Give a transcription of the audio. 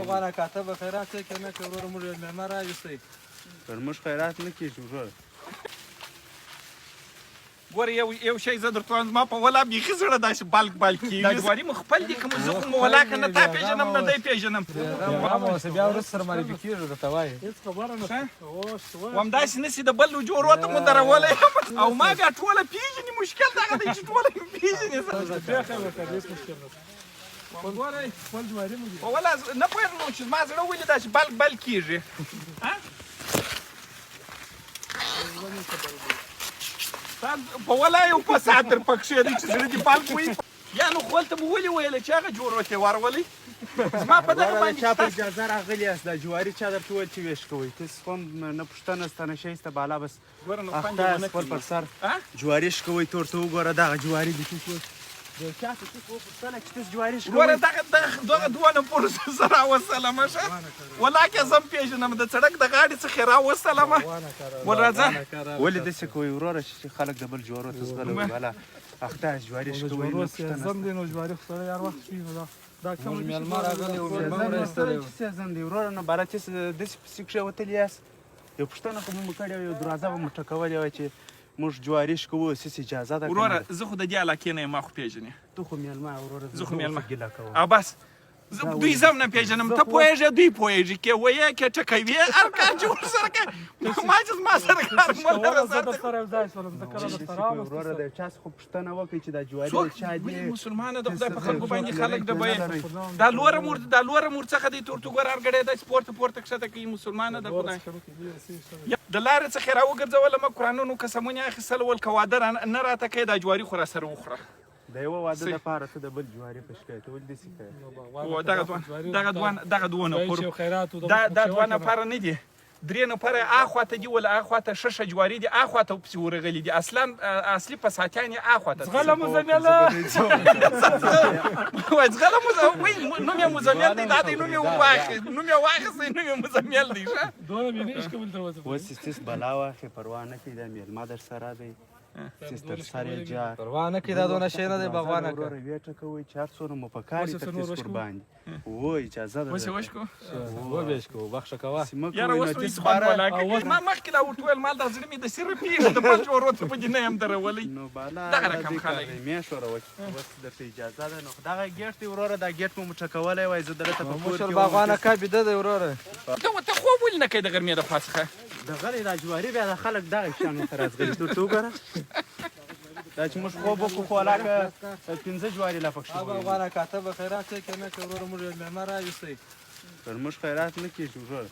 افغانه کاته به خیرات کوي که نه که وروره موږ مېلمه راوستی پر موږ خیرات نه کېږي وروره ګوره یو شی زه درته وایم زما په ولا بیخي زړه داسې بالک کېږي دا جواري مو خپل دي که مو زه خو مو ولا که نه تا پېژنم نه دی پېژنم اوس بیا وروسته سره معرفي کېږو درته وایي هېڅ خبره نشته همداسې نسي د بل جوړو ته مو درولی یم او ما بیا ټوله پېژني مشکل دغه دی چې ټوله مې پېژني هېڅ مشکل نشته ګورئ خپل جواري مو دي په ولا نه پوهېږم چې زما زړه ولې داسې بل کېږي په ولا یو فساد در پکښې دی چې زړه دې بالک وي یا نو خپل ته مو ولې ویله چې هغه جوړو ته ورولئ زما په دغه باندې چا په اجازه راغلي یاست دا جواري چا درته وویل چې ویش کوئ تاسې خو هم نه پوښتنه سته نه شی سته بالا بس اخته خپل پر سر جواري شکوئ ته ورته وګوره دغه جواري دي یو چا ته تاسو وپوښتله چې تاسو جواري شکوئ ګوره دغه دونه پروسه زه راوستلم ښه ولاکې زه هم پېژنم د سړک د غاړې څخې راوستلم ول راځه ولې داسې کوئ وروره چې خلک د بل جوارو ته ځغلوي بالا اخته جواري شکوئ نه پوښتنه سیزن دی نو جواري خو سړی هر وخت شي نو دا موږ مېلمه راغلي وو مېلمه ورسته چې سیزن دی وروره نه باره چې داسې پسې کښېوتلي یاست یو پوښتنه خو مو کړې وه یو دروازه به مو ټکولې وه چې موږ جواري شکوو سس اجازه ده وروره زه خو د دې علاقې نه یم ما خو پېژنې ته خو مېلمه وروره زه خو مېلمه ګیله کوم او بس دوی زم نه پېژنم ته پوهېږې دوی پوهېږي کې ویې کې ټکوي هر کار چې ورسره کوي ما چې زما سره کار مه لره زه درسره یو ځای شولم زه کله درته راوستم وروره د یو چا څخه پوښتنه وکړئ چې دا جواري د چا دي ولې مسلمانه د خدای په خلکو باندې خلک ډبوي دا لوره مور څخه دی تورته ګوره هر ګړی داسې پورته کښته کوي مسلمانه د خدای د لارې څخې راوګرځولم قرآنونو قسمونه اخیستل ول که واده نه راته کوې دا جواري خو راسره وخوره د یوه واده دپاره ته د بل جواري په شکایت ولې داسې کوې دغه دونه دا دوه نفره نه دي درې نفره اخواته دي ولا اخواته ششه جواري دي اخواته پسې ورغلي دي اصلي فساتیان یې اخواته زغله مزمیله وای زغله نوم یې مزمیل دی دا دی نوم یې واخیستی نوم یې مزمیل دی ښه دونه مې نه شي کولی تر اوس چې ستاسو بلا واخلې پروا نه کوي دا مېلمه در سره دی سیستر سر یې جار پروا نه کوي دا دونه شی نه دی بغوانه که وروره ویې ټکوئ چې هر څونه مو په کار وي تفتیش ورباندې و اجازه ده اوس یې وشکو وبېش کوو بخښه کوه یاره اوس مې سبحان ولا کوي ما مخکې لا ورته ویل مال دا زړه مې د سره پیږي د بل جوړو ته په دې نه یم درولی نو بالا دغه رقم خلک میاشت وروه اوس درته اجازه ده نو دغه ګیټ دی وروره دا ګیټ مو ټکولی وای زه دلته په کور مشر باغوانه کا بیده دی وروره ته خوب ولې نه کوې د غرمې د خوا څخه د غلې دا جواري بیا د خلک دغه شیانو ته راځغلي ته ورته وګوره دا چې موږ خوب وکړو خو هلاکه 15 جواري لا پکښې افغانه کاته به خیرات کوي که نه که وروره موږ مېلمه راوستی پر موږ خیرات نه کېږي وروره